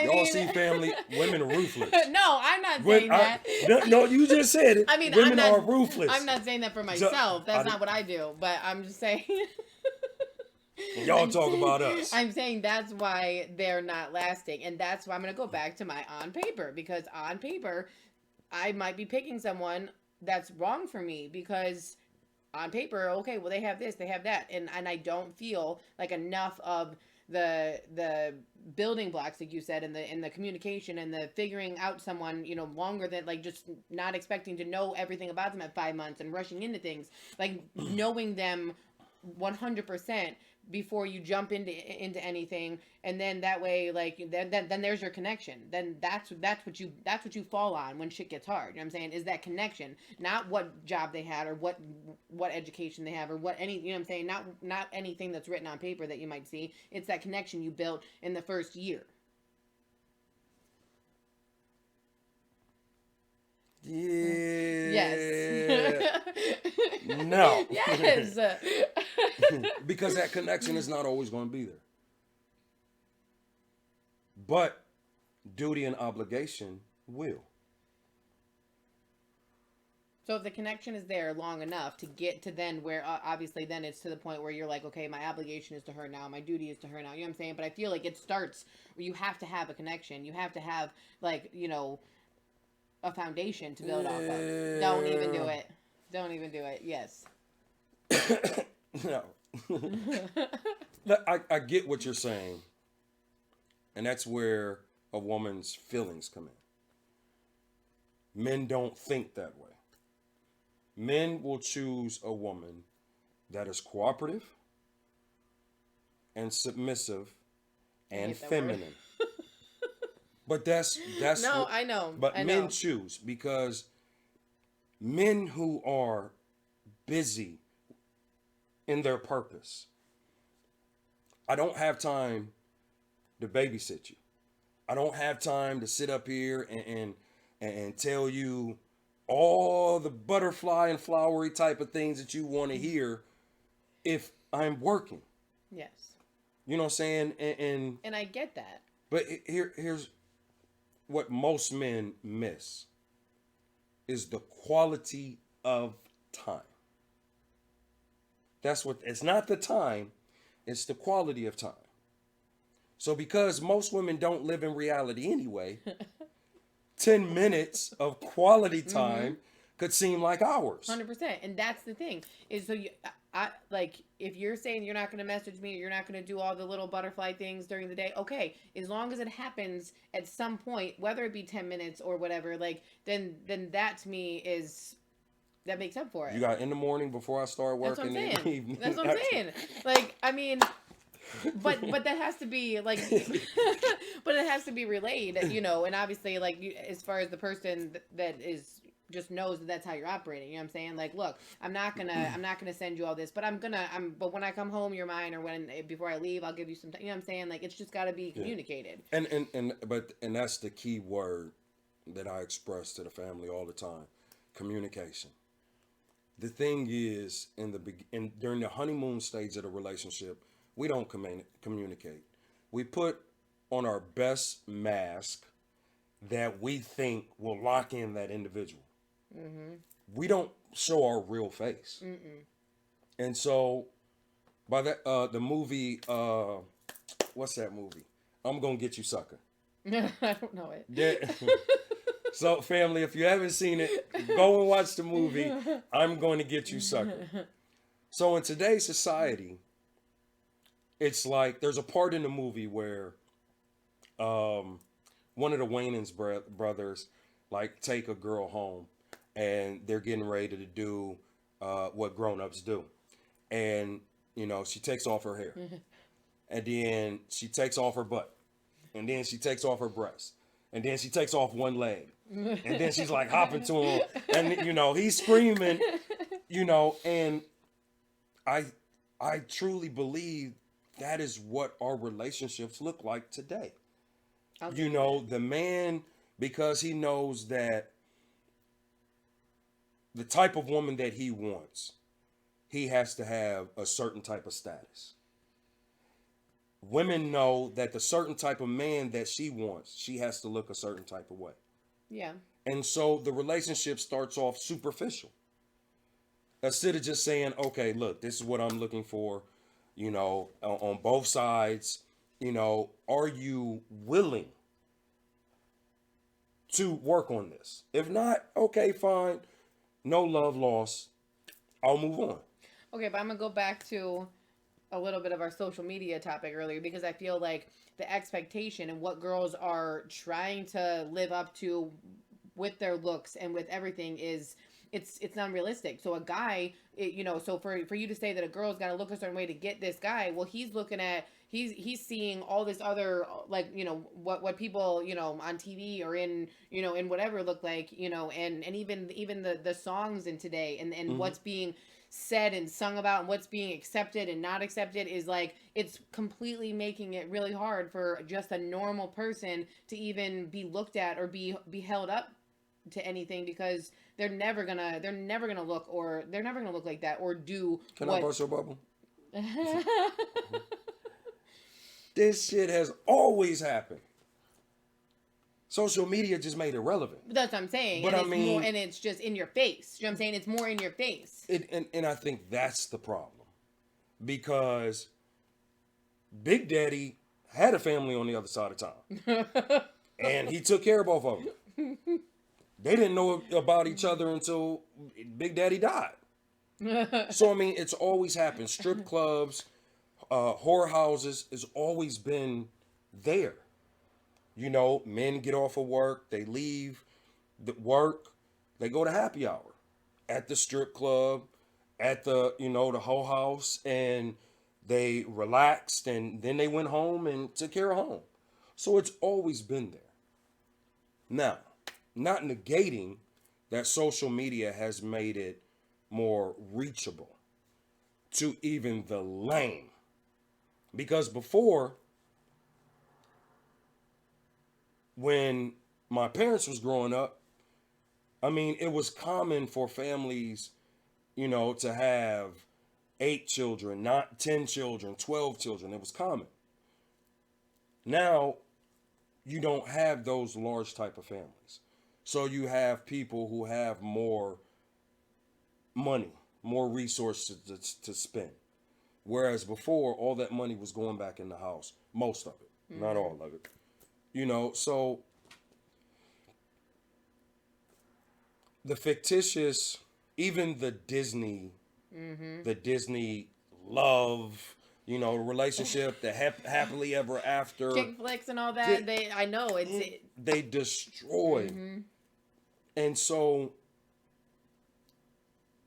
I Y'all mean, see, family, women are ruthless. no, I'm not saying that. No, you just said it. I mean, Women are ruthless. I'm not saying that for Ju- myself. That's not what I do. But I'm just saying. Y'all talk about us. I'm saying that's why they're not lasting, and that's why I'm gonna go back to my on paper, because on paper, I might be picking someone that's wrong for me, because on paper, okay, well, they have this, they have that, and I don't feel like enough of the building blocks, like you said, and the communication and the figuring out someone, longer than, like, just not expecting to know everything about them at 5 months and rushing into things, like knowing them 100% before you jump into anything, and then that way, like, then there's your connection. Then that's what you fall on when shit gets hard. You know what I'm saying? Is that connection, not what job they had, or what education they have, or what any, you know what I'm saying? Not anything that's written on paper that you might see. It's that connection you built in the first year. Yeah. Yes. No. Yes. Because that connection is not always going to be there. But duty and obligation will. So if the connection is there long enough to get to then where, obviously then it's to the point where you're like, okay, my obligation is to her now, my duty is to her now. You know what I'm saying? But I feel like it starts where you have to have a connection. You have to have, like, a foundation to build off of. Don't even do it. Don't even do it. Yes. No. I get what you're saying. And that's where a woman's feelings come in. Men don't think that way. Men will choose a woman that is cooperative and submissive and feminine. But that's no, what, I know. But I men know. choose, because men who are busy in their purpose, I don't have time to babysit you. I don't have time to sit up here and tell you all the butterfly and flowery type of things that you want to hear if I'm working. Yes. You know what I'm saying? And I get that. But here's what most men miss is the quality of time. That's what, it's not the time, it's the quality of time. So because most women don't live in reality anyway, 10 minutes of quality time could seem like hours. 100%. And that's the thing. Is so I like, if you're saying you're not going to message me, or you're not going to do all the little butterfly things during the day, okay, as long as it happens at some point, whether it be 10 minutes or whatever, like, then that to me is, that makes up for it. You got in the morning before I start working, in the evening. That's what I'm saying. Like, I mean, but that has to be like, but it has to be relayed, and obviously, like, as far as the person that is just knows that that's how you're operating. You know what I'm saying? Like, look, I'm not gonna send you all this, but but when I come home, you're mine, or before I leave, I'll give you some time. You know what I'm saying? Like, it's just got to be communicated. And that's the key word that I express to the family all the time: communication. The thing is, during the honeymoon stage of the relationship, we don't communicate. We put on our best mask that we think will lock in that individual. Mm-hmm. We don't show our real face. Mm-mm. And so, by that, the movie, what's that movie? I'm Gonna Get You, Sucker. I don't know it. Yeah. So, family, if you haven't seen it, go and watch the movie, I'm Going to Get You, Sucker. So, in today's society, it's like there's a part in the movie where one of the Wayans brothers, like, take a girl home, and they're getting ready to do what grown-ups do. And, she takes off her hair. And then she takes off her butt. And then she takes off her breast. And then she takes off one leg. And then she's like hopping to him. And, he's screaming, and I truly believe that is what our relationships look like today. The man, because he knows that the type of woman that he wants, he has to have a certain type of status. women know that the certain type of man that she wants, she has to look a certain type of way. Yeah. And so the relationship starts off superficial. Instead of just saying, okay, look, this is what I'm looking for, on both sides, are you willing to work on this? If not, okay, fine. No love lost. I'll move on. Okay, but I'm gonna go back to a little bit of our social media topic earlier because I feel like the expectation and what girls are trying to live up to with their looks and with everything is it's unrealistic. So a guy, so for you to say that a girl's got to look a certain way to get this guy, well, he's looking at he's seeing all this other like what people on TV or in whatever look like and even the songs in today and what's being said and sung about and what's being accepted and not accepted is like it's completely making it really hard for just a normal person to even be looked at or be held up to anything because they're never gonna look like that or do Can I what burst your bubble? This shit has always happened. Social media just made it relevant. that's what I'm saying. But And I it's mean, more and it's just in your face. You know what I'm saying? It's more in your face. and I think that's the problem. Because Big Daddy had a family on the other side of town. And he took care of both of them. They didn't know about each other until Big Daddy died. So, I mean, it's always happened. Strip clubs, whorehouses has always been there. Men get off of work, they leave the work, they go to happy hour at the strip club, at the whole house, and they relaxed and then they went home and took care of home. So it's always been there. Now, not negating that social media has made it more reachable to even the lame. Because before, when my parents was growing up, I mean, it was common for families, to have 8 children, not 10 children, 12 children. It was common. Now, you don't have those large type of families. So you have people who have more money, more resources to spend. Whereas before, all that money was going back in the house. Most of it, not all of it. So the fictitious, even the Disney love, relationship, the happily ever after, Chick flicks and all that. I know they destroy. And so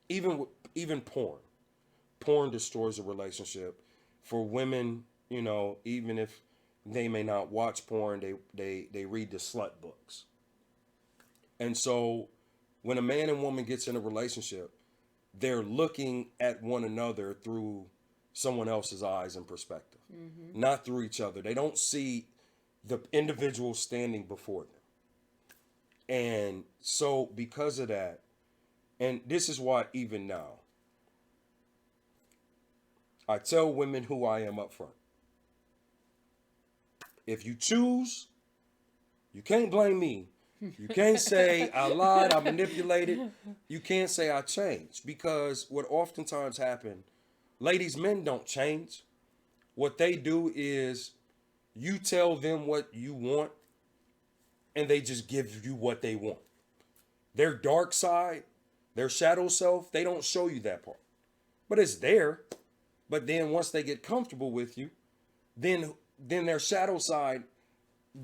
even porn destroys a relationship for women. Even if they may not watch porn, they read the slut books. And so when a man and woman gets in a relationship, they're looking at one another through someone else's eyes and perspective, not through each other. They don't see the individual standing before them. And so because of that, and this is why even now, I tell women who I am up front. If you choose, you can't blame me. You can't say I lied, I manipulated. You can't say I changed. Because what oftentimes happens, ladies, men don't change. What they do is you tell them what you want and they just give you what they want. Their dark side, their shadow self, they don't show you that part. But it's there. But then once they get comfortable with you, then their shadow side,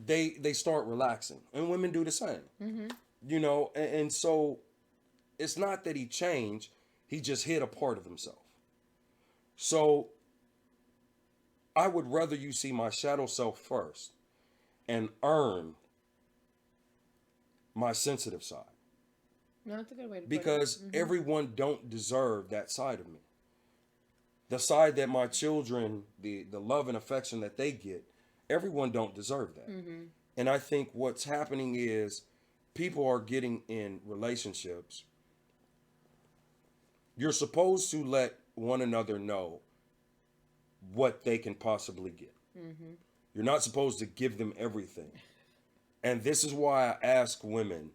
they start relaxing. And women do the same. And so it's not that he changed, he just hid a part of himself. So I would rather you see my shadow self first and earn my sensitive side. no, that's a good way to put it. Because everyone don't deserve that side of me. The side that my children, the love and affection that they get, everyone don't deserve that. And I think what's happening is people are getting in relationships. You're supposed to let one another know what they can possibly get. Mm-hmm. You're not supposed to give them everything. And this is why I ask women,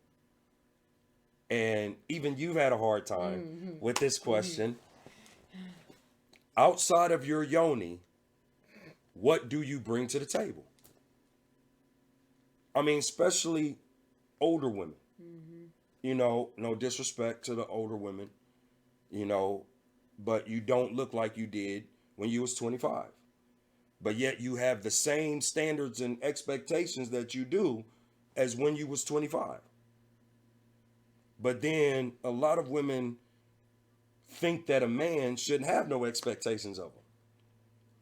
and even you've had a hard time Mm-hmm. with this Mm-hmm. question. Outside of your yoni, what do you bring to the table? I mean, especially older women. Mm-hmm. No disrespect to the older women, you know, but you don't look like you did when you was 25. But yet you have the same standards and expectations that you do as when you was 25. But then a lot of women think that a man shouldn't have no expectations of them.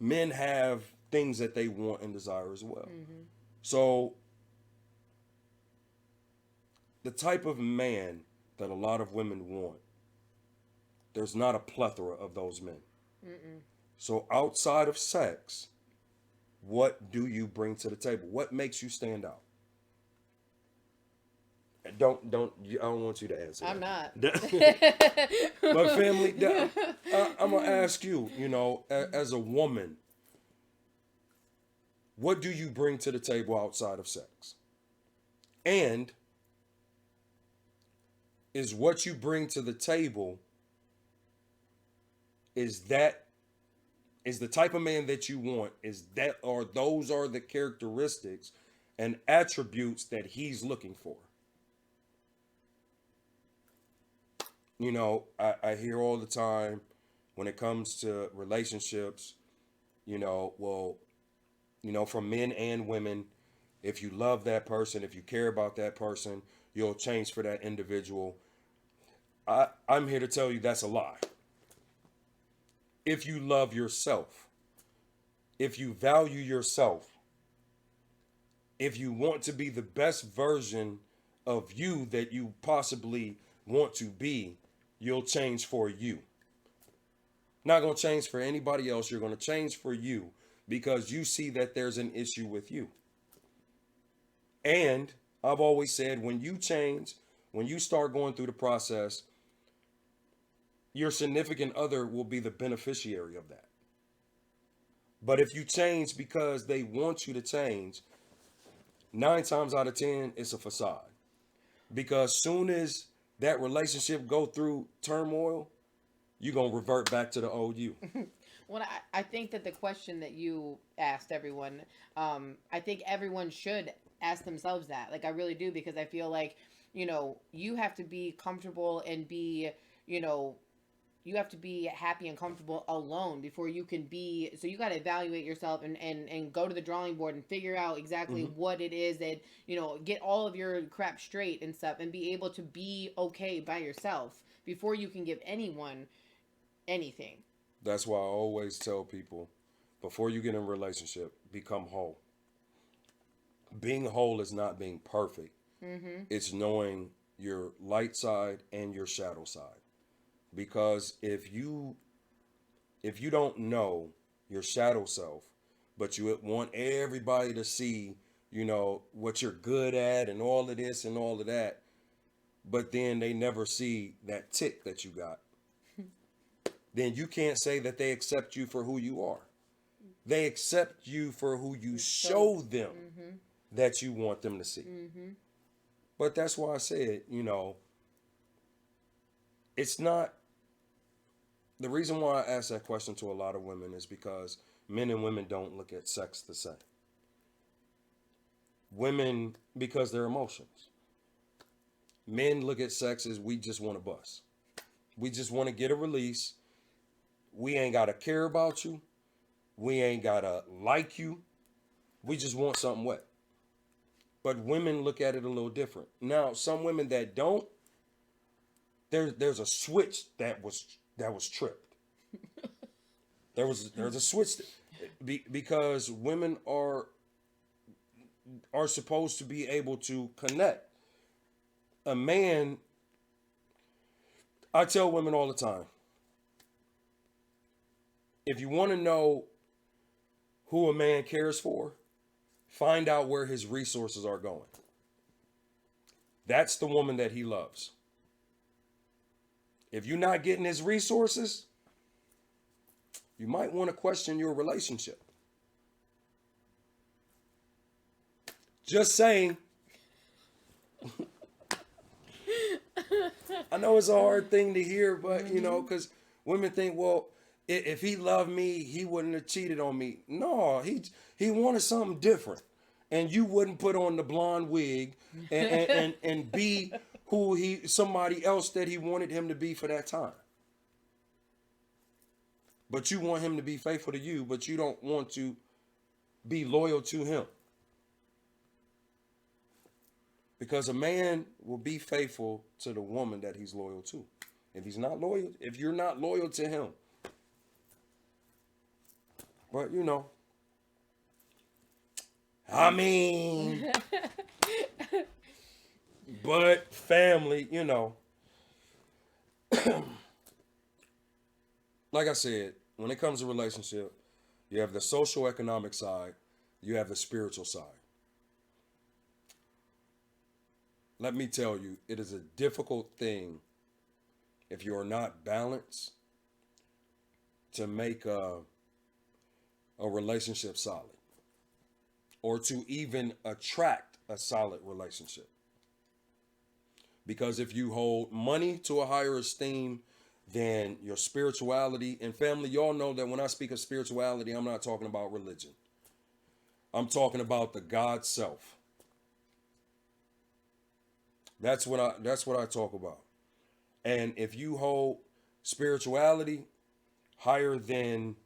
Men have things that they want and desire as well. Mm-hmm. So the type of man that a lot of women want, there's not a plethora of those men. Mm-mm. So outside of sex, what do you bring to the table? What makes you stand out? Don't. I don't want you to answer I'm not. that. But family, I'm gonna ask you. As a woman, what do you bring to the table outside of sex? And is what you bring to the table, is that is the type of man that you want, is that, or those are the characteristics and attributes that he's looking for? I hear all the time when it comes to relationships, well, from men and women, if you love that person, if you care about that person, you'll change for that individual. I'm here to tell you that's a lie. If you love yourself, if you value yourself, if you want to be the best version of you that you possibly want to be, you'll change for you. Not going to change for anybody else. You're going to change for you because you see that there's an issue with you. And I've always said, when you change, when you start going through the process, your significant other will be the beneficiary of that. But if you change because they want you to change, 9 times out of 10, it's a facade. Because soon as that relationship go through turmoil, you're going to revert back to the old you. Well, I think that the question that you asked everyone, I think everyone should ask themselves that. Like, I really do, because I feel like, you have to be comfortable and be, you know, you have to be happy and comfortable alone before you can be. So you got to evaluate yourself and go to the drawing board and figure out exactly Mm-hmm. what it is that, get all of your crap straight and stuff, and be able to be okay by yourself before you can give anyone anything. That's why I always tell people, before you get in a relationship, become whole. Being whole is not being perfect. Mm-hmm. It's knowing your light side and your shadow side. Because if you don't know your shadow self, but you want everybody to see, what you're good at and all of this and all of that, but then they never see that tick that you got, then you can't say that they accept you for who you are. They accept you for who you So, show them mm-hmm. that you want them to see. Mm-hmm. But that's why I said, it's not, the reason why I ask that question to a lot of women is because men and women don't look at sex the same. Women, because they're emotions. Men look at sex as, we just want to bust. We just want to get a release. We ain't got to care about you. We ain't got to like you. We just want something wet. But women look at it a little different. Now, some women that don't, there's a switch that was tripped. There's a switch because women are supposed to be able to connect. A man, I tell women all the time, if you want to know who a man cares for, find out where his resources are going. That's the woman that he loves. If you're not getting his resources, you might want to question your relationship. Just saying. I know it's a hard thing to hear, but you know, because women think, well, if he loved me, he wouldn't have cheated on me. No, he wanted something different, and you wouldn't put on the blonde wig and be who somebody else that he wanted him to be for that time. But you want him to be faithful to you, but you don't want to be loyal to him. Because a man will be faithful to the woman that he's loyal to. If you're not loyal to him. But you know, I mean, but family, you know, like I said, when it comes to relationship, you have the social economic side, you have the spiritual side. Let me tell you, it is a difficult thing if you are not balanced to make a relationship solid or to even attract a solid relationship. Because if you hold money to a higher esteem than your spirituality and family, y'all know that when I speak of spirituality, I'm not talking about religion. I'm talking about the God self. That's what I talk about. And if you hold spirituality higher than,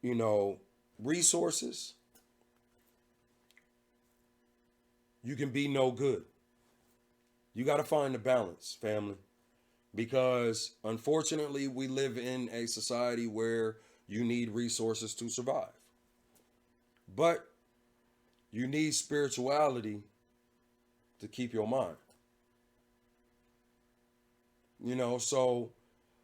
you know, resources, you can be no good. You got to find the balance, family, because unfortunately we live in a society where you need resources to survive. But you need spirituality to keep your mind. You know, so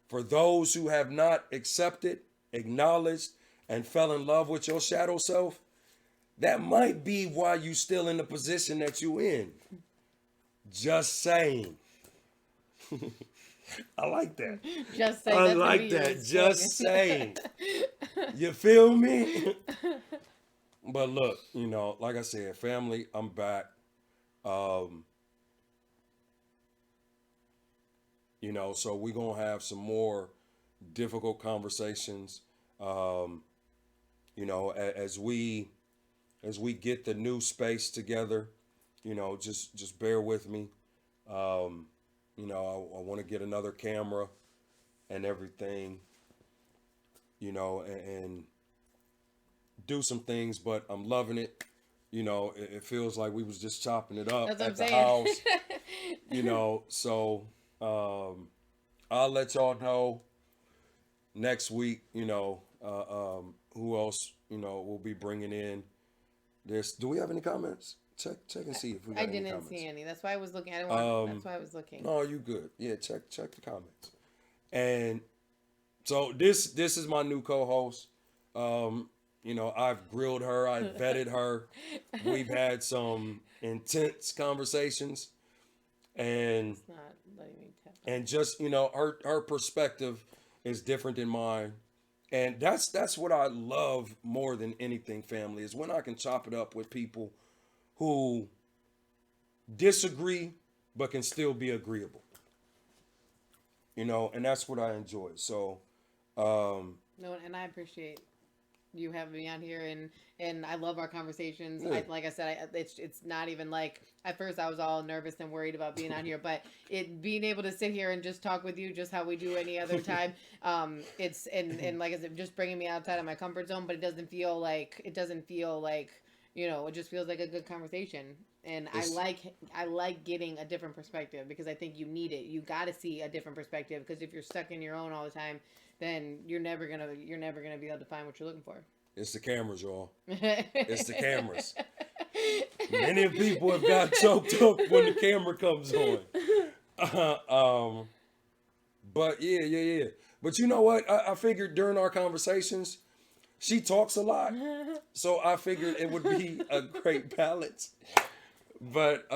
for those who have not accepted, acknowledged, and fell in love with your shadow self, that might be why you still in the position that you in. Just saying. I like that. Just saying. I That's like that. Just saying. You feel me? But look, you know, like I said, family, I'm back. Um, you know, so we're gonna have some more difficult conversations. Um, you know, as we get the new space together, you know, just bear with me. Um, you know, I want to get another camera and everything, you know, and do some things, but I'm loving it. You know, it feels like we was just chopping it up That's what I'm at the saying. house, you know, so I'll let y'all know next week, you know, who else, you know, we'll be bringing in this. Do we have any comments? Check and see if we I got any didn't comments. see any. That's why I was looking. I didn't want. That's why I was looking. No, you good. Yeah, check the comments. And so this is my new co-host. Um, you know, I've grilled her, I've vetted her. We've had some intense conversations, and It's not letting me tap. and just you know, her perspective is different than mine. And that's what I love more than anything, family, is when I can chop it up with people who disagree but can still be agreeable. You know, and that's what I enjoy. So, No, and I appreciate you having me on here, and I love our conversations. yeah. Like I said, it's not even like at first I was all nervous and worried about being on here, but it being able to sit here and just talk with you just how we do any other time. It's and like I said, just bringing me outside of my comfort zone, but it doesn't feel like you know, it just feels like a good conversation. And It's I like getting a different perspective because I think you need it. You got to see a different perspective because if you're stuck in your own all the time, then you're never gonna be able to find what you're looking for. it's the cameras, y'all. It's the cameras. Many people have got choked up when the camera comes on. Um, but yeah. But you know what? I figured during our conversations, she talks a lot, so I figured it would be a great balance. But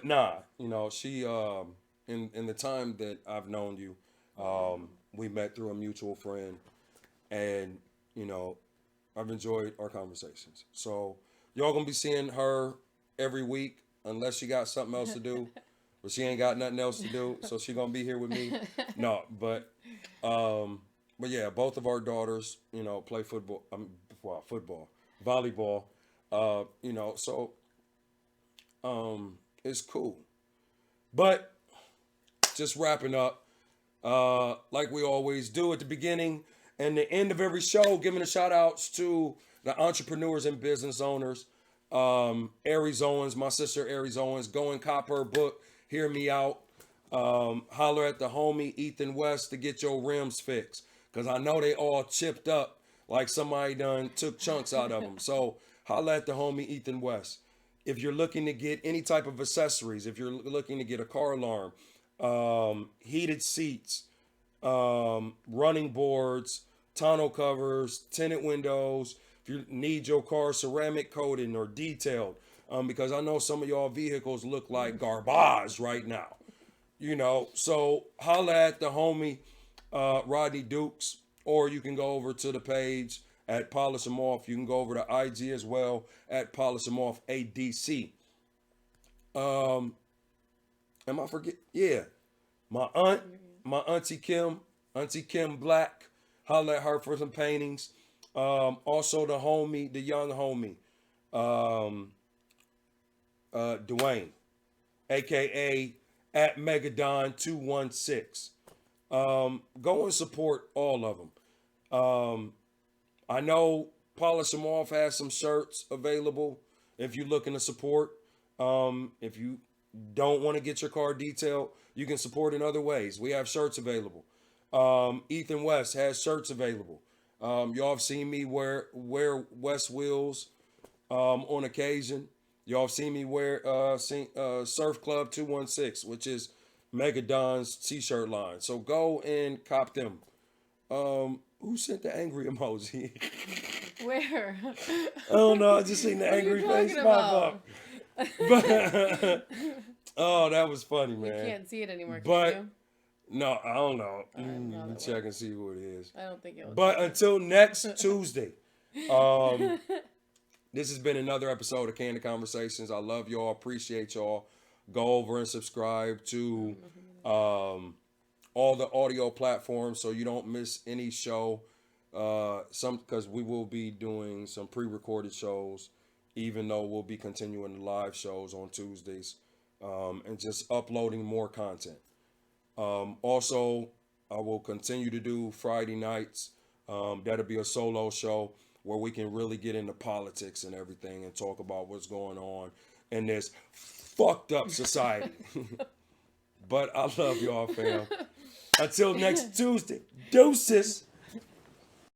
nah, you know, she in the time that I've known you, we met through a mutual friend, and you know, I've enjoyed our conversations. So y'all gonna be seeing her every week unless she got something else to do. But she ain't got nothing else to do, so she gonna be here with me. No, um, but yeah, both of our daughters, play football. Well, football, volleyball. So it's cool. But just wrapping up, like we always do at the beginning and the end of every show, giving the shout outs to the entrepreneurs and business owners. Aries Owens, my sister Aries Owens, go and cop her book, Hear Me Out. Holler at the homie Ethan West to get your rims fixed. Because I know they all chipped up like somebody done took chunks out of them. So holler at the homie Ethan West. If you're looking to get any type of accessories, if you're looking to get a car alarm, heated seats, running boards, tonneau covers, tinted windows, if you need your car ceramic coated or detailed, because I know some of y'all vehicles look like garbage right now, so holla at the homie Rodney Dukes, or you can go over to the page at Polish 'em Off. You can go over to IG as well at Polish 'em Off ADC. Am I forget? Yeah, my auntie Kim Black, holla at her for some paintings. Also the young homie, Dwayne, aka at Megadon216. Go and support all of them. I know Polish 'em Off has some shirts available if you're looking to support. If you don't want to get your car detailed, you can support in other ways. We have shirts available. Ethan West has shirts available. Y'all have seen me wear West Wheels on occasion. Y'all have seen me wear Surf Club 216, which is Megadon's t-shirt line. So go and cop them. Who sent the angry emoji? Where? I don't know. I just seen the angry face pop up. But, oh, that was funny, man. You can't see it anymore, but can no, I don't know. Let me check and see who it is. I don't think it was. But until next Tuesday, this has been another episode of Candid Conversations. I love y'all. Appreciate y'all. Go over and subscribe to all the audio platforms so you don't miss any show. Because we will be doing some pre-recorded shows, even though we'll be continuing the live shows on Tuesdays, and just uploading more content. Also, I will continue to do Friday nights. That'll be a solo show where we can really get into politics and everything and talk about what's going on in this fucked up society. But I love y'all, fam. Until next Tuesday, deuces.